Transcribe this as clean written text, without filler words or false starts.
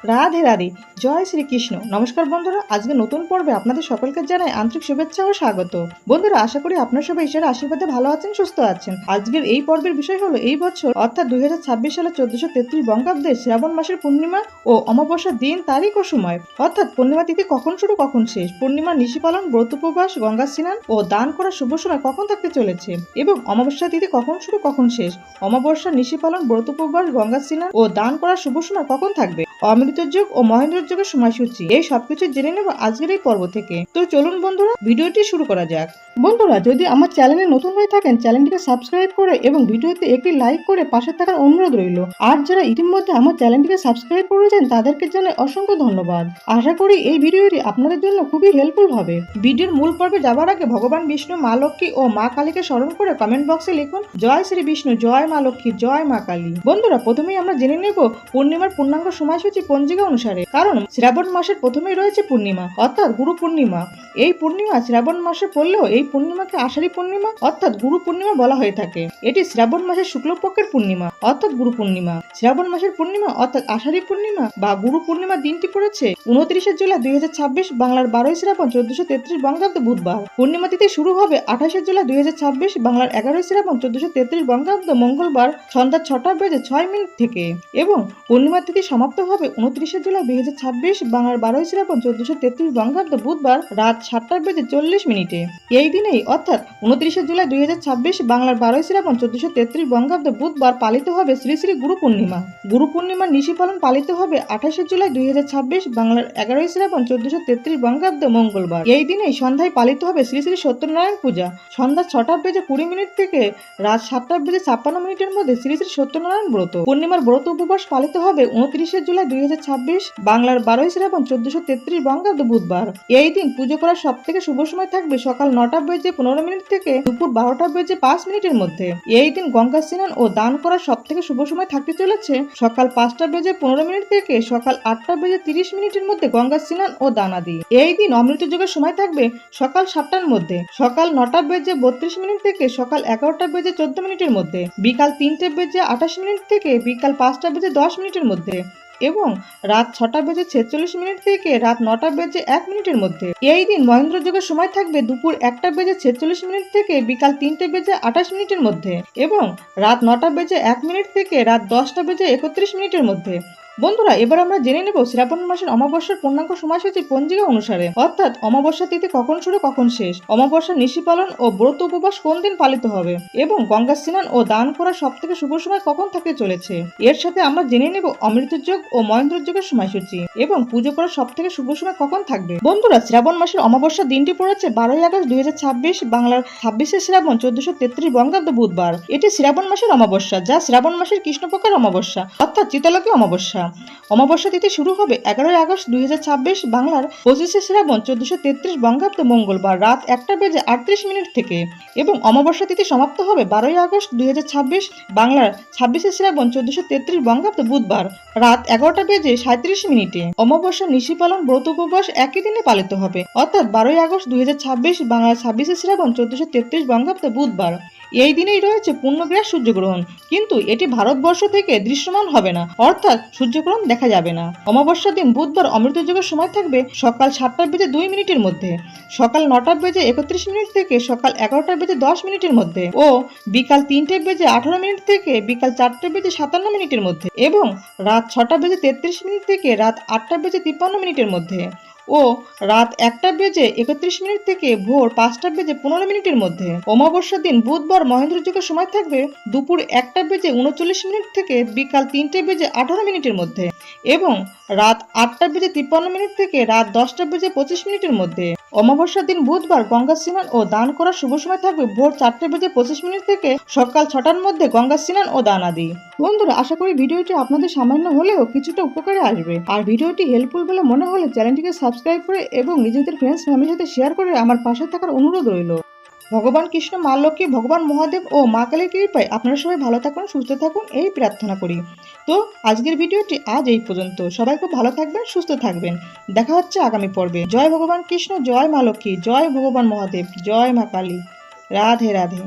রাধে রাধে। জয় শ্রীকৃষ্ণ। নমস্কার বন্ধুরা, আজকে নতুন পর্বে আপনাদের সকলকে জানাই আন্তরিক শুভেচ্ছা ও স্বাগত। বন্ধুরা, আশা করি আপনার সবাই ঈশ্বরের আশীর্বাদে ভালো আছেন, সুস্থ আছেন। আজকের এই পর্বের বিষয় হলো এই বছর অর্থাৎ 2026 সালে 1433 বঙ্গাব্দে শ্রাবণ মাসের পূর্ণিমা ও অমাবস্যার দিন, তারিখ ও সময়, অর্থাৎ পূর্ণিমা তিথি কখন শুরু কখন শেষ, পূর্ণিমা নিশি পালন, ব্রত উপবাস, গঙ্গা স্নান ও দান করার শুভ সময় কখন থাকতে চলেছে এবং অমাবস্যা তিথি কখন শুরু কখন শেষ, অমাবস্যা নিশি পালন, ব্রত উপবাস, গঙ্গা স্নান ও দান করার শুভ সময় কখন থাকবে, অমৃত যোগ ও মহেন্দ্র যোগের সময়সূচি, এই সবকিছু জেনে নেব আজকের এই পর্ব থেকে। তো চলুন বন্ধুরা, ভিডিওটি শুরু করা যাক। বন্ধুরা, যদি আমার চ্যানেলে নতুন হয়ে থাকেন, চ্যানেলটিকে সাবস্ক্রাইব করে এবং ভিডিওতে একটি লাইক করে পাশে থাকার অনুরোধ রইল। আর যারা ইতিমধ্যে আমার চ্যানেলটিকে সাবস্ক্রাইব করেছেন তাদেরকে জানাই অসংখ্য ধন্যবাদ। আশা করি এই ভিডিওটি আপনাদের জন্য খুবই হেল্পফুল হবে। ভিডিওর মূল পর্বে যাবার আগে ভগবান বিষ্ণু, মা লক্ষ্মী ও মা কালীকে স্মরণ করে কমেন্ট বক্সে লিখুন জয় শ্রী বিষ্ণু, জয় মা লক্ষ্মী, জয় মা কালী। বন্ধুরা, প্রথমেই আমরা জেনে নেব পূর্ণিমার পূর্ণাঙ্গ সময়সূচি পঞ্জিকা অনুসারে। কারণ শ্রাবণ মাসের প্রথমেই রয়েছে পূর্ণিমা অর্থাৎ গুরু পূর্ণিমা। এই পূর্ণিমা শ্রাবণ মাসে পড়লেও এই পূর্ণিমাকে আষাঢ়ী পূর্ণিমা অর্থাৎ গুরু পূর্ণিমা বলা হয়ে থাকে। এটি শ্রাবণ মাসের শুক্লপক্ষের পূর্ণিমা অর্থাৎ গুরু পূর্ণিমা। শ্রাবণ মাসের পূর্ণিমা অর্থাৎ আষাঢ়ী পূর্ণিমা বা গুরু পূর্ণিমা দিনটি পড়েছে 29 জুলাই 2026 বাংলার 12 শ্রাবণ 1433 বঙ্গাব্দ বুধবার। পূর্ণিমা তিথি শুরু হবে 28 জুলাই 2026 বাংলার 11 শ্রাবণ 1433 বঙ্গাব্দ মঙ্গলবার সন্ধ্যা 6:06 থেকে এবং পূর্ণিমা তিথি সমাপ্ত হবে 29 জুলাই 2026 বাংলার 12 শ্রাবণ 1433 বঙ্গাব্দ বুধবার রাত 7:40 এই দিনেই অর্থাৎ 29 জুলাই 2026 বাংলার 12 শ্রাবণ 1433 বঙ্গাব্দ বুধবার পালিত হবে শ্রী শ্রী গুরু পূর্ণিমা। গুরু পূর্ণিমার নিশি পালন পালিত হবে 28 জুলাই 2026 বাংলার 11 শ্রাবণ 1433 বঙ্গাব্দ মঙ্গলবার। এই দিনেই সন্ধ্যায় পালিত হবে শ্রী শ্রী সত্যনারায়ণ পূজা। সন্ধ্যা 6:20 থেকে রাত 7:56 মধ্যে শ্রী শ্রী সত্যনারায়ণ ব্রত। পূর্ণিমার ব্রত উপবাস পালিত হবে 29 জুলাই 2026 বাংলার 12 শ্রাবণ 1433 বঙ্গাব্দ বুধবার। এই দিন পুজো করার সব থেকে শুভ সময় থাকবে সকাল 9:15 থেকে দুপুর 12:05 মধ্যে। এই দিন গঙ্গা স্নান ও দান করার সব থেকে শুভ সময় থাকতে চলেছে সকাল 5:15 থেকে সকাল 8:30 মধ্যে গঙ্গা স্নান ও দান আদি। এই দিন অমৃত যোগের সময় থাকবে সকাল 7টার মধ্যে, সকাল 9:32 থেকে সকাল 11:14 মধ্যে, বিকাল 3:28 থেকে বিকাল 5:10 মধ্যে এবং রাত 6:46 থেকে রাত 9:01 মধ্যে। এই দিন মহেন্দ্র যোগের সময় থাকবে দুপুর 1:46 থেকে বিকাল 3:28 মধ্যে এবং রাত 9:01 থেকে রাত 10:31 মধ্যে। বন্ধুরা, এবার আমরা জেনে নেব শ্রাবণ মাসের অমাবস্যার পূর্ণাঙ্গ সময়সূচি পঞ্জিকা অনুসারে, অর্থাৎ অমাবস্যা তিথি কখন শুরু কখন শেষ, অমাবস্যা নিশি পালন ও ব্রত উপবাস কোন দিন পালিত হবে এবং গঙ্গা স্নান ও দান করার সব থেকে শুভ সময় কখন থাকতে চলেছে। এর সাথে আমরা জেনে নেব অমৃত যোগ ও মহেন্দ্র যোগের সময়সূচি এবং পুজো করার সব থেকে শুভ সময় কখন থাকবে। বন্ধুরা, শ্রাবণ মাসের অমাবস্যা দিনটি পড়েছে 12 আগস্ট 2026 বাংলার 26 শ্রাবণ 1433 বঙ্গাব্দ বুধবার। এটি শ্রাবণ মাসের অমাবস্যা, যা শ্রাবণ মাসের কৃষ্ণপক্ষের অমাবস্যা অর্থাৎ চিতালকী অমাবস্যা। অমাবস্যা তিথি শুরু হবে 11 আগস্ট 2026 বাংলার 25 শ্রাবণ 1433 বঙ্গাব্দ মঙ্গলবার রাত 1:38 থেকে এবং অমাবস্যা তিথি সমাপ্ত হবে 12 আগস্ট 2026 বাংলার 26 শ্রাবণ 1433 বঙ্গাব্দ বুধবার রাত 11:37। অমাবস্যা নিশি পালন, ব্রত উপবাস একই দিনে পালিত হবে অর্থাৎ 12 আগস্ট 2026 বাংলার 26 শ্রাবণ 1433 বঙ্গাব্দ বুধবার। এই দিনেই রয়েছে পূর্ণগ্রাস সূর্যগ্রহণ, কিন্তু এটি ভারতবর্ষ থেকে দৃশ্যমান হবে না অর্থাৎ সূর্যগ্রহণ দেখা যাবে না। অমাবস্যা দিন বুধবার অমৃত যোগের সময় থাকবে সকাল 7:02 মধ্যে, সকাল 9:31 থেকে সকাল 11:10 মধ্যে ও বিকাল 3:18 থেকে বিকাল 4:57 মধ্যে এবং রাত 6:33 থেকে রাত 8:53 মধ্যে ও রাত 1:31 থেকে ভোর 5:15 মধ্যে। অমাবস্যা দিন বুধবার মহেন্দ্র যোগের সময় থাকবে দুপুর 1:39 থেকে বিকাল 3:18 মধ্যে এবং রাত 8:53 থেকে রাত 10:25 মধ্যে। অমাবস্যার দিন বুধবার গঙ্গা স্নান ও দান করার শুভ সময় থাকবে ভোর 4:25 থেকে সকাল 6টার মধ্যে গঙ্গা স্নান ও দান আদি। বন্ধুরা, আশা করি ভিডিওটি আপনাদের সামান্য হলেও কিছুটা উপকারে আসবে। আর ভিডিওটি হেল্পফুল বলে মনে হলে চ্যানেলটিকে সাবস্ক্রাইব করে এবং নিজেদের ফ্রেন্ডস ফ্যামিলির সাথে শেয়ার করে আমার পাশে থাকার অনুরোধ রইল। ভগবান কৃষ্ণ, মা লক্ষ্মী, ভগবান মহাদেব ও মা কালীর কৃপায় আপনারা সবাই ভালো থাকুন, সুস্থ থাকুন, এই প্রার্থনা করি। তো আজকের ভিডিওটি আজ এই পর্যন্ত। সবাই খুব ভালো থাকবেন, সুস্থ থাকবেন। দেখা হচ্ছে আগামী পর্বে। জয় ভগবান কৃষ্ণ, জয় মা লক্ষ্মী, জয় ভগবান মহাদেব, জয় মা কালী। রাধে রাধে।